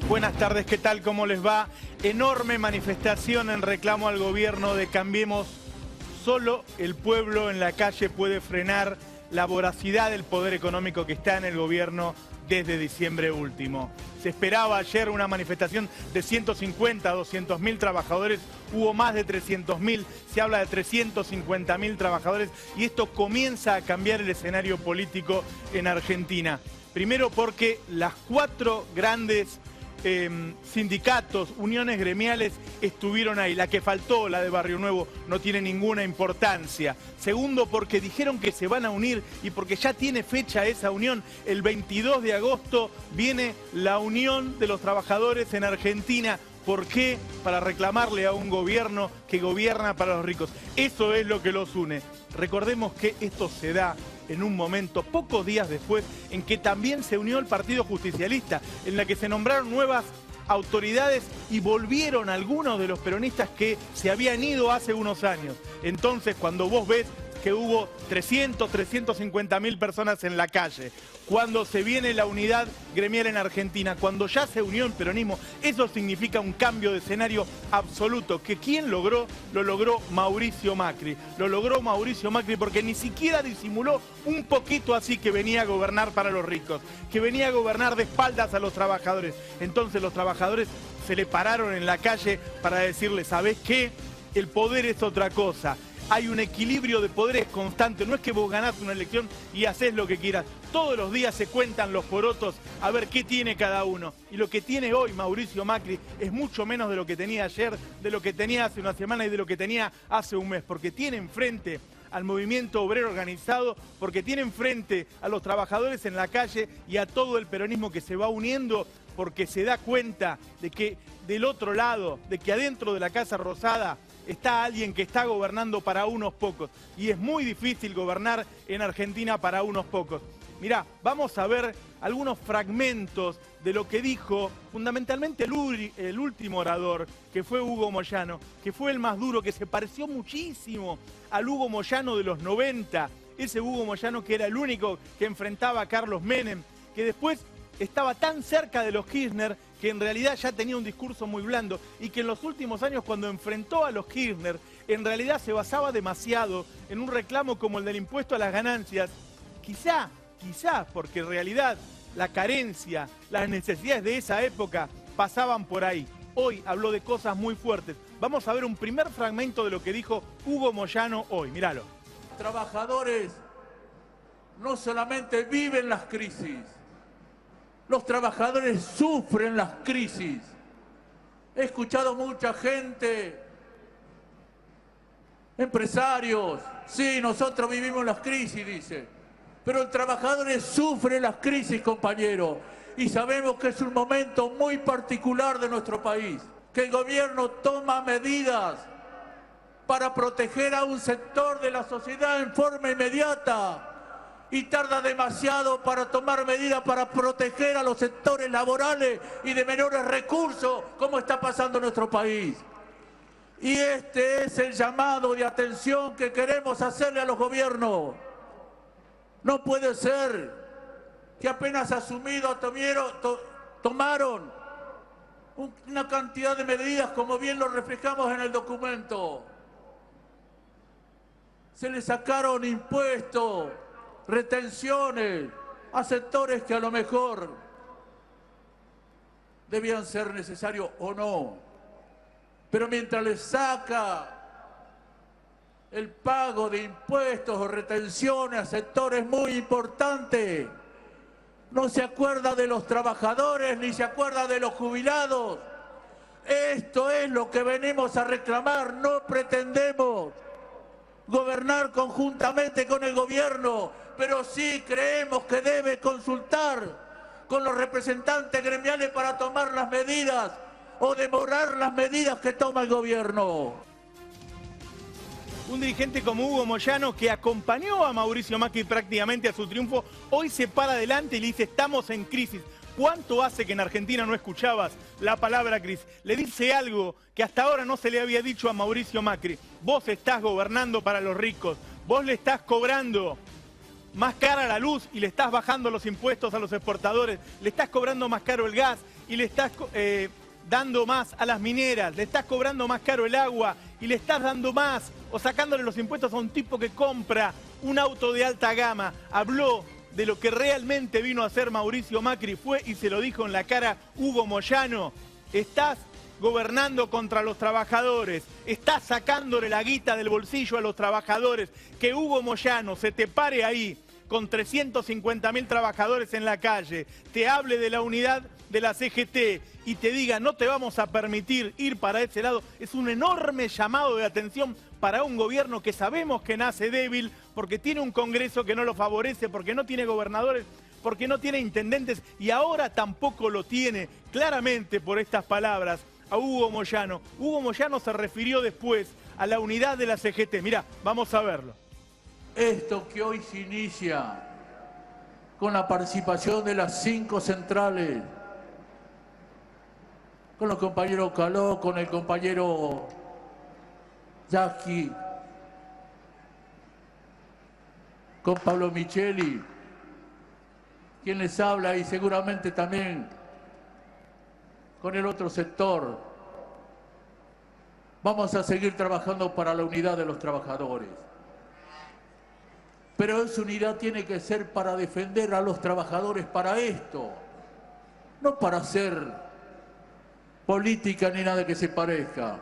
Buenas tardes, ¿qué tal? ¿Cómo les va? Enorme manifestación en reclamo al gobierno de Cambiemos. Solo el pueblo en la calle puede frenar la voracidad del poder económico que está en el gobierno desde diciembre último. Se esperaba ayer una manifestación de 150 a 200.000 trabajadores, hubo más de 300.000, se habla de 350.000 trabajadores y esto comienza a cambiar el escenario político en Argentina. Primero porque las cuatro grandes sindicatos, uniones gremiales estuvieron ahí. La que faltó, la de Barrio Nuevo, no tiene ninguna importancia. Segundo, porque dijeron que se van a unir y porque ya tiene fecha esa unión. El 22 de agosto viene la unión de los trabajadores en Argentina. ¿Por qué? Para reclamarle a un gobierno que gobierna para los ricos. Eso es lo que los une. Recordemos que esto se da en un momento, pocos días después, en que también se unió el Partido Justicialista, en la que se nombraron nuevas autoridades y volvieron algunos de los peronistas que se habían ido hace unos años. Entonces, cuando vos ves que hubo 350.000 personas en la calle, cuando se viene la unidad gremial en Argentina, cuando ya se unió el peronismo, eso significa un cambio de escenario absoluto, que ¿quién logró? Lo logró Mauricio Macri. Lo logró Mauricio Macri porque ni siquiera disimuló un poquito así que venía a gobernar para los ricos, que venía a gobernar de espaldas a los trabajadores. Entonces los trabajadores se le pararon en la calle para decirle, ¿sabés qué? El poder es otra cosa. Hay un equilibrio de poderes constante, no es que vos ganás una elección y haces lo que quieras. Todos los días se cuentan los porotos a ver qué tiene cada uno. Y lo que tiene hoy Mauricio Macri es mucho menos de lo que tenía ayer, de lo que tenía hace una semana y de lo que tenía hace un mes. Porque tiene enfrente al movimiento obrero organizado, porque tiene enfrente a los trabajadores en la calle y a todo el peronismo que se va uniendo, porque se da cuenta de que del otro lado, de que adentro de la Casa Rosada, está alguien que está gobernando para unos pocos. Y es muy difícil gobernar en Argentina para unos pocos. Mirá, vamos a ver algunos fragmentos de lo que dijo fundamentalmente el último orador, que fue Hugo Moyano, que fue el más duro, que se pareció muchísimo al Hugo Moyano de los 90. Ese Hugo Moyano que era el único que enfrentaba a Carlos Menem, que después estaba tan cerca de los Kirchner que en realidad ya tenía un discurso muy blando y que en los últimos años cuando enfrentó a los Kirchner en realidad se basaba demasiado en un reclamo como el del impuesto a las ganancias, quizás porque en realidad la carencia, las necesidades de esa época pasaban por ahí. Hoy habló de cosas muy fuertes. Vamos a ver un primer fragmento de lo que dijo Hugo Moyano hoy, míralo. Trabajadores no solamente viven las crisis, los trabajadores sufren las crisis. He escuchado mucha gente, empresarios, sí, nosotros vivimos las crisis, dice, pero el trabajador sufre las crisis, compañero, y sabemos que es un momento muy particular de nuestro país, que el gobierno toma medidas para proteger a un sector de la sociedad en forma inmediata, y tarda demasiado para tomar medidas para proteger a los sectores laborales y de menores recursos, como está pasando en nuestro país. Y este es el llamado de atención que queremos hacerle a los gobiernos. No puede ser que apenas asumido tomaron una cantidad de medidas, como bien lo reflejamos en el documento. Se le sacaron impuestos, retenciones a sectores que a lo mejor debían ser necesarios o no. Pero mientras les saca el pago de impuestos o retenciones a sectores muy importantes, no se acuerda de los trabajadores ni se acuerda de los jubilados. Esto es lo que venimos a reclamar. No pretendemos gobernar conjuntamente con el gobierno, pero sí creemos que debe consultar con los representantes gremiales para tomar las medidas o demorar las medidas que toma el gobierno. Un dirigente como Hugo Moyano, que acompañó a Mauricio Macri prácticamente a su triunfo, hoy se para adelante y le dice, estamos en crisis. ¿Cuánto hace que en Argentina no escuchabas la palabra crisis? Le dice algo que hasta ahora no se le había dicho a Mauricio Macri. Vos estás gobernando para los ricos, vos le estás cobrando más cara la luz y le estás bajando los impuestos a los exportadores, le estás cobrando más caro el gas y le estás dando más a las mineras, le estás cobrando más caro el agua y le estás dando más o sacándole los impuestos a un tipo que compra un auto de alta gama. Habló de lo que realmente vino a hacer Mauricio Macri, fue y se lo dijo en la cara Hugo Moyano: estás gobernando contra los trabajadores, estás sacándole la guita del bolsillo a los trabajadores. Que Hugo Moyano se te pare ahí con 350.000 trabajadores en la calle, te hable de la unidad de la CGT y te diga no te vamos a permitir ir para ese lado, es un enorme llamado de atención para un gobierno que sabemos que nace débil, porque tiene un Congreso que no lo favorece, porque no tiene gobernadores, porque no tiene intendentes y ahora tampoco lo tiene, claramente por estas palabras, a Hugo Moyano. Hugo Moyano se refirió después a la unidad de la CGT. Mirá, vamos a verlo. Esto que hoy se inicia con la participación de las 5 centrales, con los compañeros Caló, con el compañero Yaqui, con Pablo Micheli, quien les habla, y seguramente también con el otro sector. Vamos a seguir trabajando para la unidad de los trabajadores. Pero esa unidad tiene que ser para defender a los trabajadores para esto, no para hacer política ni nada que se parezca.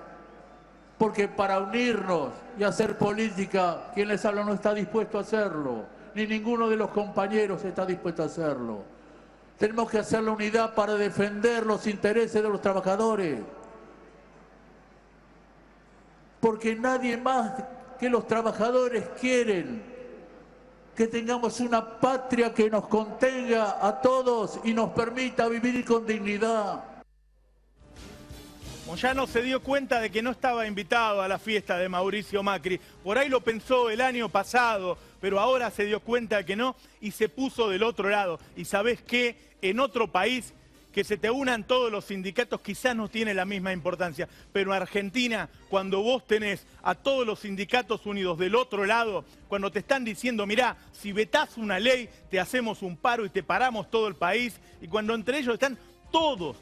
Porque para unirnos y hacer política, quien les habla no está dispuesto a hacerlo, ni ninguno de los compañeros está dispuesto a hacerlo. Tenemos que hacer la unidad para defender los intereses de los trabajadores. Porque nadie más que los trabajadores quieren que tengamos una patria que nos contenga a todos y nos permita vivir con dignidad. Moyano se dio cuenta de que no estaba invitado a la fiesta de Mauricio Macri. Por ahí lo pensó el año pasado, pero ahora se dio cuenta de que no y se puso del otro lado. ¿Y sabés qué? En otro país, que se te unan todos los sindicatos quizás no tiene la misma importancia, pero en Argentina, cuando vos tenés a todos los sindicatos unidos del otro lado, cuando te están diciendo, mirá, si vetás una ley, te hacemos un paro y te paramos todo el país, y cuando entre ellos están todos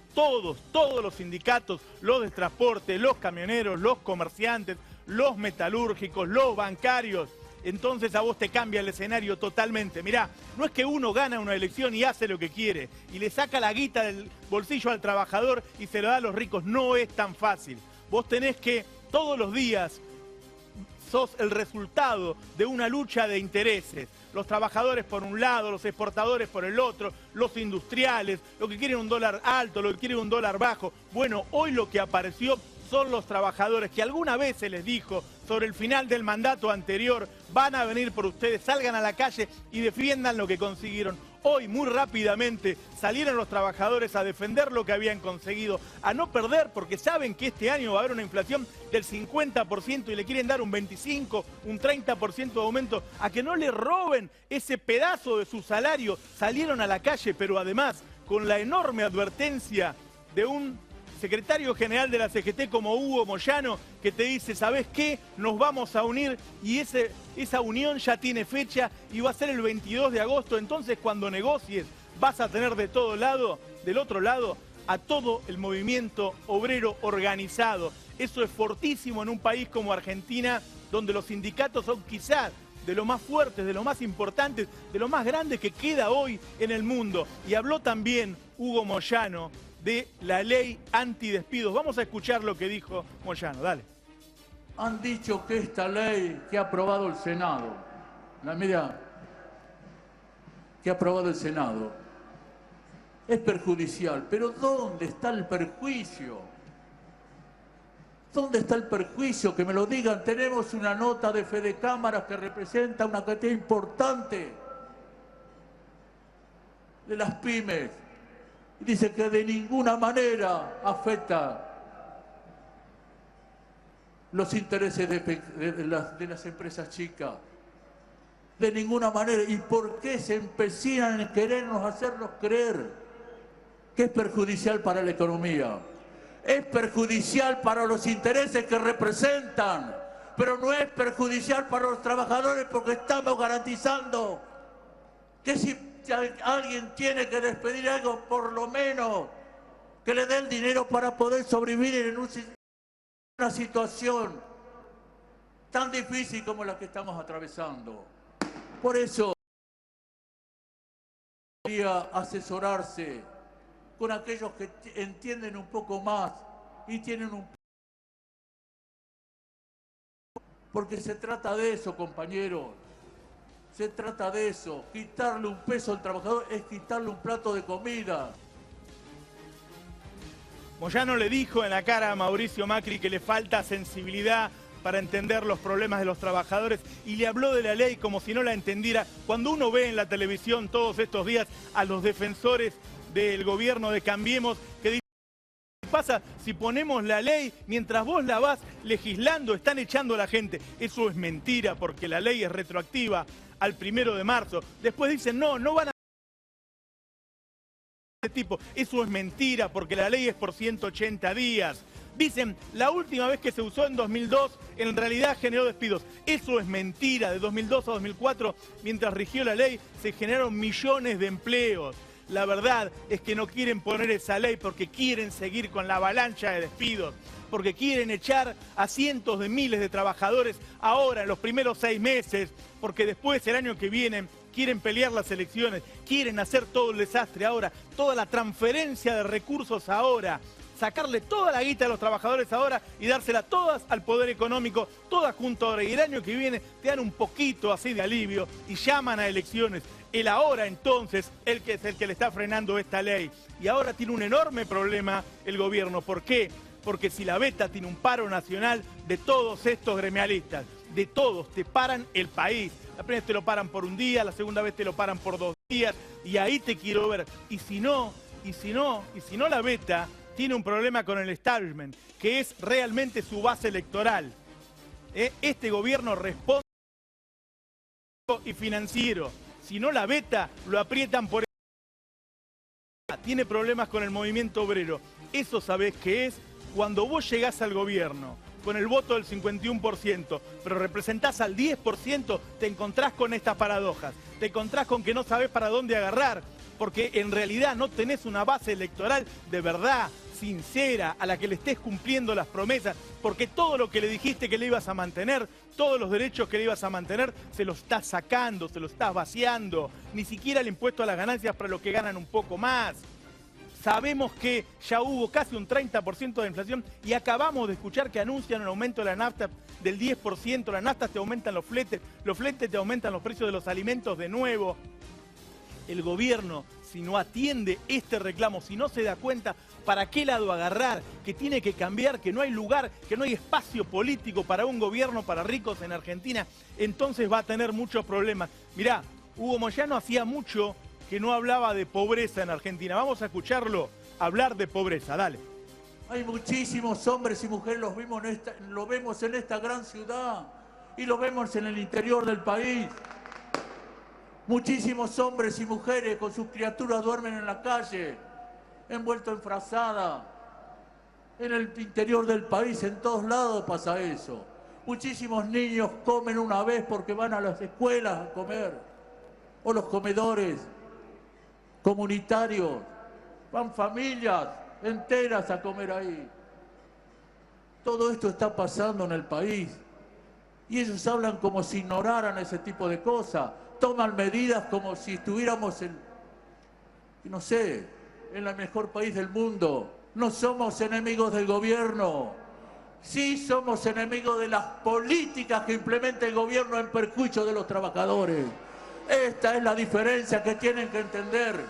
los sindicatos, los de transporte, los camioneros, los comerciantes, los metalúrgicos, los bancarios, entonces a vos te cambia el escenario totalmente. Mirá, no es que uno gana una elección y hace lo que quiere y le saca la guita del bolsillo al trabajador y se lo da a los ricos. No es tan fácil. Vos tenés que todos los días sos el resultado de una lucha de intereses. Los trabajadores por un lado, los exportadores por el otro, los industriales, los que quieren un dólar alto, los que quieren un dólar bajo. Bueno, hoy lo que apareció son los trabajadores que alguna vez se les dijo sobre el final del mandato anterior, van a venir por ustedes, salgan a la calle y defiendan lo que consiguieron. Hoy, muy rápidamente, salieron los trabajadores a defender lo que habían conseguido, a no perder, porque saben que este año va a haber una inflación del 50% y le quieren dar un 25%, un 30% de aumento, a que no le roben ese pedazo de su salario. Salieron a la calle, pero además con la enorme advertencia de un secretario general de la CGT como Hugo Moyano, que te dice, ¿sabés qué? Nos vamos a unir y esa unión ya tiene fecha y va a ser el 22 de agosto. Entonces, cuando negocies, vas a tener de todo lado, del otro lado, a todo el movimiento obrero organizado. Eso es fortísimo en un país como Argentina, donde los sindicatos son quizás de lo más fuertes, de lo más importantes, de lo más grandes que queda hoy en el mundo. Y habló también Hugo Moyano de la ley antidespidos. Vamos a escuchar lo que dijo Moyano, dale. Han dicho que esta ley que ha aprobado el Senado, la medida que ha aprobado el Senado, es perjudicial. Pero ¿dónde está el perjuicio? ¿Dónde está el perjuicio? Que me lo digan. Tenemos una nota de Fede Cámaras que representa una cantidad importante de las pymes. Dice que de ninguna manera afecta los intereses de las empresas chicas. De ninguna manera. ¿Y por qué se empecinan en querernos hacernos creer que es perjudicial para la economía? Es perjudicial para los intereses que representan, pero no es perjudicial para los trabajadores porque estamos garantizando Que si alguien tiene que despedir algo, por lo menos que le dé el dinero para poder sobrevivir en una situación tan difícil como la que estamos atravesando. Por eso debería asesorarse con aquellos que entienden un poco más y tienen un... Porque se trata de eso, compañeros. Se trata de eso. Quitarle un peso al trabajador es quitarle un plato de comida. Moyano le dijo en la cara a Mauricio Macri que le falta sensibilidad para entender los problemas de los trabajadores y le habló de la ley como si no la entendiera. Cuando uno ve en la televisión todos estos días a los defensores del gobierno de Cambiemos que dicen: ¿qué pasa si ponemos la ley mientras vos la vas legislando? Están echando a la gente. Eso es mentira porque la ley es retroactiva al 1 de marzo. Después dicen: no van a... tipo. Eso es mentira porque la ley es por 180 días. Dicen, la última vez que se usó en 2002, en realidad generó despidos. Eso es mentira. De 2002 a 2004, mientras rigió la ley, se generaron millones de empleos. La verdad es que no quieren poner esa ley porque quieren seguir con la avalancha de despidos, porque quieren echar a cientos de miles de trabajadores ahora, en los primeros 6 meses, porque después, el año que viene, quieren pelear las elecciones, quieren hacer todo el desastre ahora, toda la transferencia de recursos ahora, sacarle toda la guita a los trabajadores ahora y dársela todas al poder económico, todas junto ahora. Y el año que viene te dan un poquito así de alivio y llaman a elecciones. El ahora entonces, el que es el que le está frenando esta ley. Y ahora tiene un enorme problema el gobierno. ¿Por qué? Porque si la veta tiene un paro nacional de todos estos gremialistas, de todos, te paran el país. La primera vez te lo paran por un día, la segunda vez te lo paran por 2 días, y ahí te quiero ver. Y si no la veta tiene un problema con el establishment, que es realmente su base electoral. Este gobierno responde y financiero. Si no la veta, lo aprietan por... Tiene problemas con el movimiento obrero. Eso sabés qué es cuando vos llegás al gobierno con el voto del 51%, pero representás al 10%, te encontrás con estas paradojas. Te encontrás con que no sabés para dónde agarrar, porque en realidad no tenés una base electoral de verdad, sincera, a la que le estés cumpliendo las promesas, porque todo lo que le dijiste que le ibas a mantener, todos los derechos que le ibas a mantener, se los estás sacando, se los estás vaciando. Ni siquiera el impuesto a las ganancias para los que ganan un poco más. Sabemos que ya hubo casi un 30% de inflación y acabamos de escuchar que anuncian un aumento de la nafta del 10%. Las naftas te aumentan los fletes te aumentan los precios de los alimentos de nuevo. El gobierno, si no atiende este reclamo, si no se da cuenta para qué lado agarrar, que tiene que cambiar, que no hay lugar, que no hay espacio político para un gobierno para ricos en Argentina, entonces va a tener muchos problemas. Mirá, Hugo Moyano hacía mucho que no hablaba de pobreza en Argentina. Vamos a escucharlo hablar de pobreza, dale. Hay muchísimos hombres y mujeres, lo vemos en esta gran ciudad y lo vemos en el interior del país. Muchísimos hombres y mujeres con sus criaturas duermen en la calle, envueltos en frazada. En el interior del país, en todos lados pasa eso. Muchísimos niños comen una vez porque van a las escuelas a comer, o los comedores comunitarios, van familias enteras a comer ahí. Todo esto está pasando en el país y ellos hablan como si ignoraran ese tipo de cosas, toman medidas como si estuviéramos en el mejor país del mundo. No somos enemigos del gobierno, sí somos enemigos de las políticas que implementa el gobierno en perjuicio de los trabajadores. Esta es la diferencia que tienen que entender.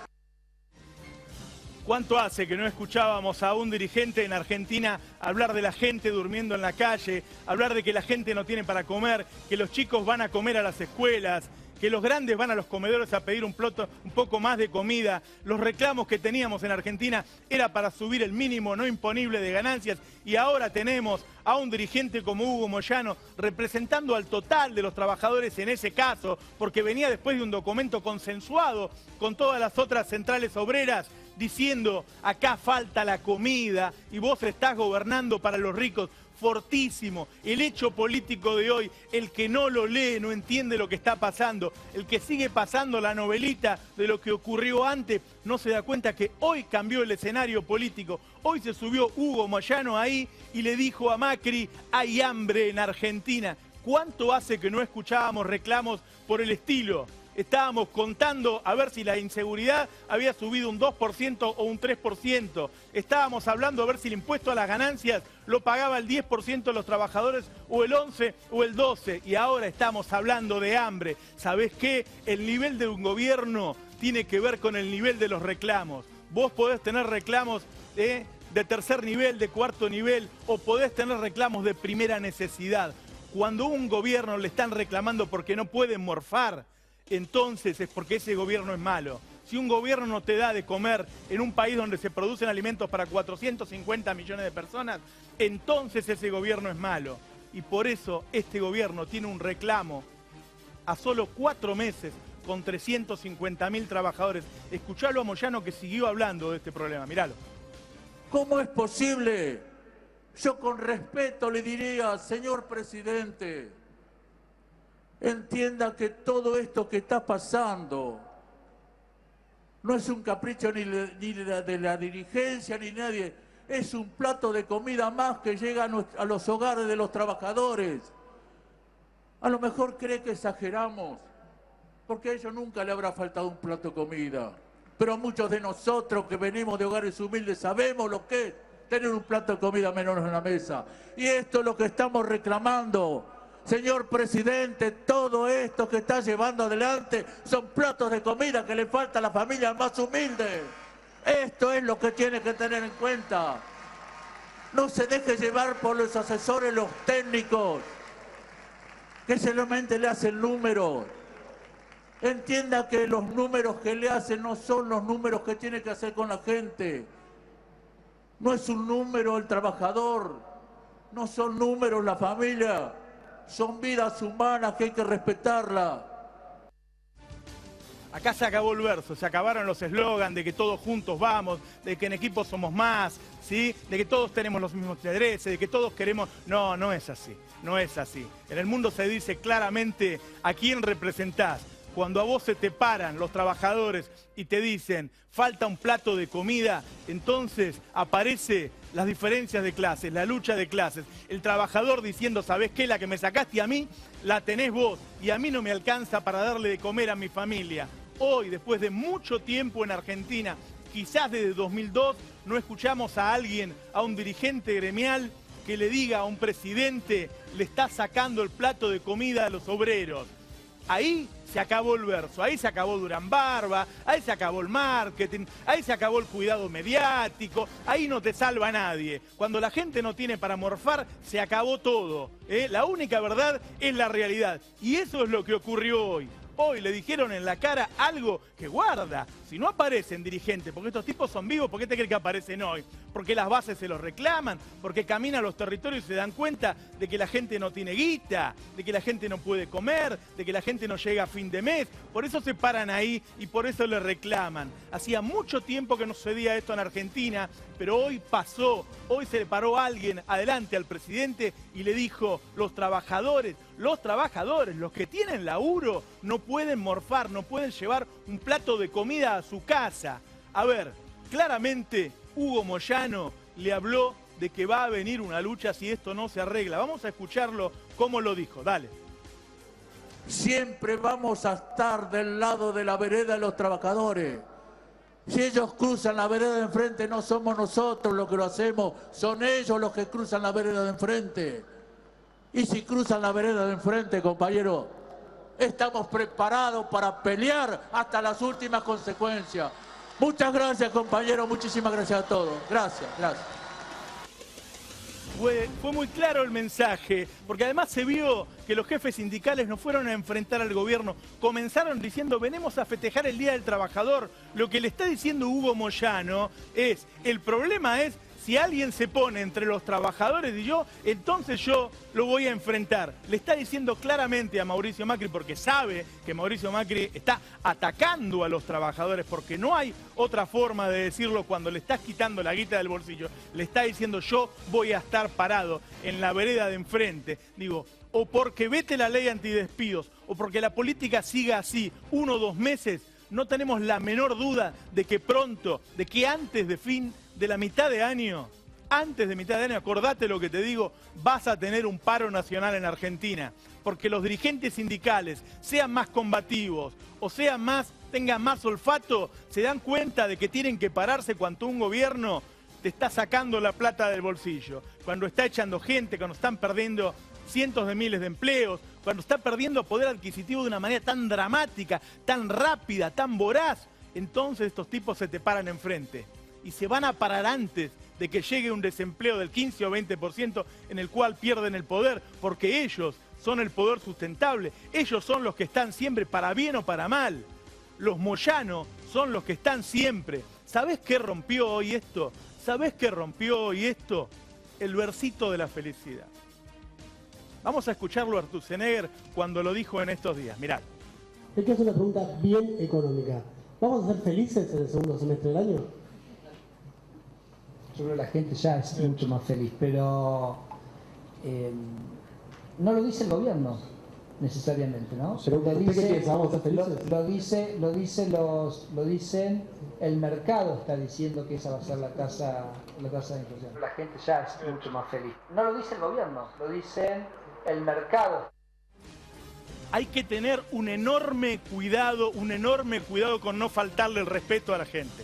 ¿Cuánto hace que no escuchábamos a un dirigente en Argentina hablar de la gente durmiendo en la calle, hablar de que la gente no tiene para comer, que los chicos van a comer a las escuelas, que los grandes van a los comedores a pedir un poco más de comida? Los reclamos que teníamos en Argentina era para subir el mínimo no imponible de ganancias y ahora tenemos a un dirigente como Hugo Moyano, representando al total de los trabajadores en ese caso, porque venía después de un documento consensuado con todas las otras centrales obreras, diciendo acá falta la comida y vos estás gobernando para los ricos. Fortísimo. El hecho político de hoy, el que no lo lee no entiende lo que está pasando, el que sigue pasando la novelita de lo que ocurrió antes, no se da cuenta que hoy cambió el escenario político. Hoy se subió Hugo Moyano ahí y le dijo a Macri, hay hambre en Argentina. ¿Cuánto hace que no escuchábamos reclamos por el estilo? Estábamos contando a ver si la inseguridad había subido un 2% o un 3%. Estábamos hablando a ver si el impuesto a las ganancias lo pagaba el 10% de los trabajadores o el 11% o el 12%. Y ahora estamos hablando de hambre. ¿Sabés qué? El nivel de un gobierno tiene que ver con el nivel de los reclamos. Vos podés tener reclamos de tercer nivel, de cuarto nivel, o podés tener reclamos de primera necesidad. Cuando a un gobierno le están reclamando porque no pueden morfar, entonces es porque ese gobierno es malo. Si un gobierno no te da de comer en un país donde se producen alimentos para 450 millones de personas, entonces ese gobierno es malo. Y por eso este gobierno tiene un reclamo a solo 4 meses con 350.000 trabajadores. Escuchalo a Moyano que siguió hablando de este problema, miralo. ¿Cómo es posible? Yo con respeto le diría, señor presidente, entienda que todo esto que está pasando no es un capricho ni de la dirigencia ni nadie, es un plato de comida más que llega a los hogares de los trabajadores. A lo mejor cree que exageramos, porque a ellos nunca le habrá faltado un plato de comida, pero muchos de nosotros que venimos de hogares humildes sabemos lo que es tener un plato de comida menos en la mesa, y esto es lo que estamos reclamando. Señor presidente, todo esto que está llevando adelante son platos de comida que le falta a las familias más humildes. Esto es lo que tiene que tener en cuenta. No se deje llevar por los asesores, los técnicos, que solamente le hacen números. Entienda que los números que le hacen no son los números que tiene que hacer con la gente. No es un número el trabajador, no son números la familia. Son vidas humanas que hay que respetarlas. Acá se acabó el verso, se acabaron los eslogans de que todos juntos vamos, de que en equipo somos más, ¿sí? De que todos tenemos los mismos intereses, de que todos queremos... No, no es así, no es así. En el mundo se dice claramente a quién representás. Cuando a vos se te paran los trabajadores y te dicen falta un plato de comida, entonces aparece las diferencias de clases, la lucha de clases. El trabajador diciendo, ¿sabés qué? La que me sacaste a mí, la tenés vos y a mí no me alcanza para darle de comer a mi familia. Hoy, después de mucho tiempo en Argentina, quizás desde 2002, no escuchamos a alguien, a un dirigente gremial, que le diga a un presidente, le está sacando el plato de comida a los obreros. Ahí se acabó el verso, ahí se acabó Durán Barba, ahí se acabó el marketing, ahí se acabó el cuidado mediático, ahí no te salva nadie. Cuando la gente no tiene para morfar, se acabó todo. La única verdad es la realidad. Y eso es lo que ocurrió hoy. Hoy le dijeron en la cara algo que guarda. Si no aparecen dirigentes, porque estos tipos son vivos, ¿por qué te crees que aparecen hoy? Porque las bases se los reclaman, porque caminan los territorios y se dan cuenta de que la gente no tiene guita, de que la gente no puede comer, de que la gente no llega a fin de mes. Por eso se paran ahí y por eso le reclaman. Hacía mucho tiempo que no sucedía esto en Argentina, pero hoy pasó. Hoy se le paró alguien adelante al presidente y le dijo, los trabajadores, los que tienen laburo, no pueden morfar, no pueden llevar un plato de comida a su casa. A ver, claramente Hugo Moyano le habló de que va a venir una lucha si esto no se arregla. Vamos a escucharlo cómo lo dijo, dale. Siempre vamos a estar del lado de la vereda de los trabajadores. Si ellos cruzan la vereda de enfrente, no somos nosotros los que lo hacemos, son ellos los que cruzan la vereda de enfrente. Y si cruzan la vereda de enfrente, compañero, estamos preparados para pelear hasta las últimas consecuencias. Muchas gracias, compañero, muchísimas gracias a todos. Gracias, gracias. Fue muy claro el mensaje, porque además se vio que los jefes sindicales no fueron a enfrentar al gobierno. Comenzaron diciendo, venimos a festejar el Día del Trabajador. Lo que le está diciendo Hugo Moyano es, el problema es Si alguien se pone entre los trabajadores y yo, entonces yo lo voy a enfrentar. Le está diciendo claramente a Mauricio Macri, porque sabe que Mauricio Macri está atacando a los trabajadores, porque no hay otra forma de decirlo cuando le estás quitando la guita del bolsillo. Le está diciendo: yo voy a estar parado en la vereda de enfrente. Digo, o porque vete la ley antidespidos, o porque la política siga así 1 o 2 meses, no tenemos la menor duda de que pronto, de que antes de la mitad de año, acordate lo que te digo, vas a tener un paro nacional en Argentina, porque los dirigentes sindicales, sean más combativos o tengan más olfato, se dan cuenta de que tienen que pararse cuando un gobierno te está sacando la plata del bolsillo, cuando está echando gente, cuando están perdiendo cientos de miles de empleos, cuando está perdiendo poder adquisitivo de una manera tan dramática, tan rápida, tan voraz. Entonces estos tipos se te paran enfrente y se van a parar antes de que llegue un desempleo del 15 o 20% en el cual pierden el poder, porque ellos son el poder sustentable, ellos son los que están siempre, para bien o para mal. Los Moyano son los que están siempre. ¿Sabés qué rompió hoy esto? ¿Sabés qué rompió hoy esto? El versito de la felicidad. Vamos a escucharlo a Sturzenegger cuando lo dijo en estos días. Mirá. Te quiero hacer una pregunta bien económica. ¿Vamos a ser felices en el segundo semestre del año? Yo creo que la gente ya es mucho más feliz, pero no lo dice el gobierno necesariamente, ¿no? Pero ¿usted qué piensa? ¿Vamos a ser felices? Lo dicen, el mercado está diciendo que esa va a ser la tasa de inflación. La gente ya es mucho más feliz. No lo dice el gobierno, lo dicen el mercado. Hay que tener un enorme cuidado con no faltarle el respeto a la gente.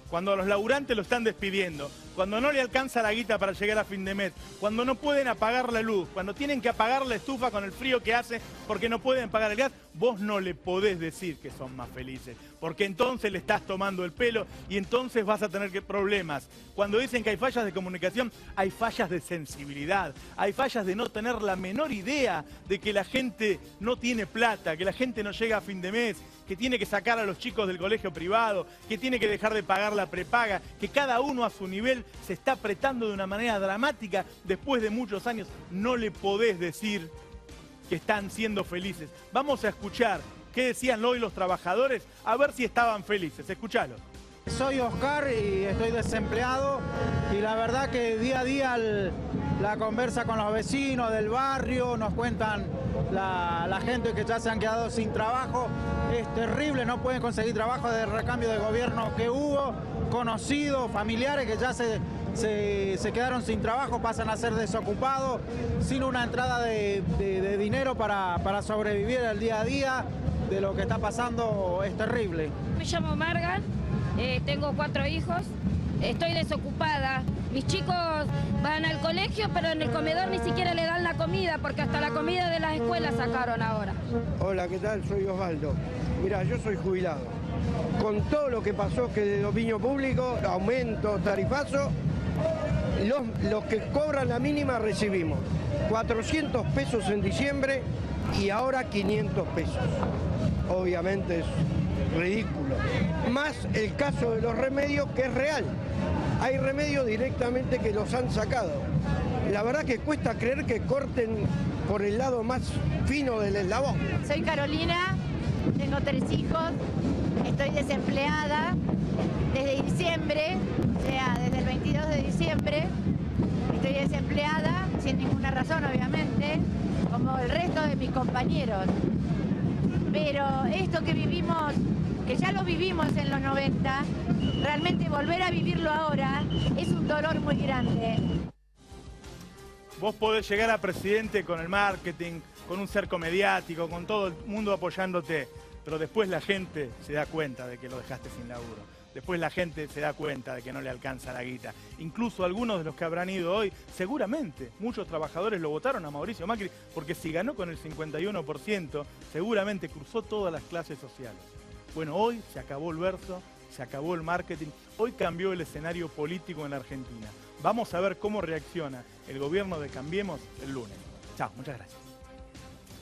Cuando a los laburantes lo están despidiendo, cuando no le alcanza la guita para llegar a fin de mes, cuando no pueden apagar la luz, cuando tienen que apagar la estufa con el frío que hace porque no pueden pagar el gas, vos no le podés decir que son más felices, porque entonces le estás tomando el pelo y entonces vas a tener problemas. Cuando dicen que hay fallas de comunicación, hay fallas de sensibilidad, hay fallas de no tener la menor idea de que la gente no tiene plata, que la gente no llega a fin de mes, que tiene que sacar a los chicos del colegio privado, que tiene que dejar de pagar la prepaga, que cada uno a su nivel se está apretando de una manera dramática después de muchos años. No le podés decir que están siendo felices. Vamos a escuchar qué decían hoy los trabajadores, a ver si estaban felices. Escuchalo. Soy Oscar y estoy desempleado y la verdad que día a día la conversa con los vecinos del barrio, nos cuentan la gente que ya se han quedado sin trabajo, es terrible, no pueden conseguir trabajo desde el recambio de gobierno que hubo, conocidos, familiares que ya se quedaron sin trabajo, pasan a ser desocupados, sin una entrada de dinero para sobrevivir el día a día de lo que está pasando, es terrible. Me llamo Marga. Tengo 4 hijos, estoy desocupada. Mis chicos van al colegio, pero en el comedor ni siquiera le dan la comida, porque hasta la comida de las escuelas sacaron ahora. Hola, ¿qué tal? Soy Osvaldo. Mira, yo soy jubilado. Con todo lo que pasó que de dominio público, aumento, tarifazo, los que cobran la mínima recibimos 400 pesos en diciembre y ahora 500 pesos. Obviamente es ridículo. Más el caso de los remedios, que es real. Hay remedios directamente que los han sacado. La verdad que cuesta creer que corten por el lado más fino del eslabón. Soy Carolina, tengo 3 hijos, estoy desempleada desde diciembre, o sea, desde el 22 de diciembre. Estoy desempleada, sin ninguna razón obviamente, como el resto de mis compañeros. Pero esto que vivimos, que ya lo vivimos en los 90, realmente volver a vivirlo ahora es un dolor muy grande. Vos podés llegar a presidente con el marketing, con un cerco mediático, con todo el mundo apoyándote, pero después la gente se da cuenta de que lo dejaste sin laburo. Después la gente se da cuenta de que no le alcanza la guita. Incluso algunos de los que habrán ido hoy, seguramente muchos trabajadores lo votaron a Mauricio Macri, porque si ganó con el 51%, seguramente cruzó todas las clases sociales. Bueno, hoy se acabó el verso, se acabó el marketing, hoy cambió el escenario político en la Argentina. Vamos a ver cómo reacciona el gobierno de Cambiemos el lunes. Chao, muchas gracias.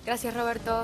Gracias, Roberto.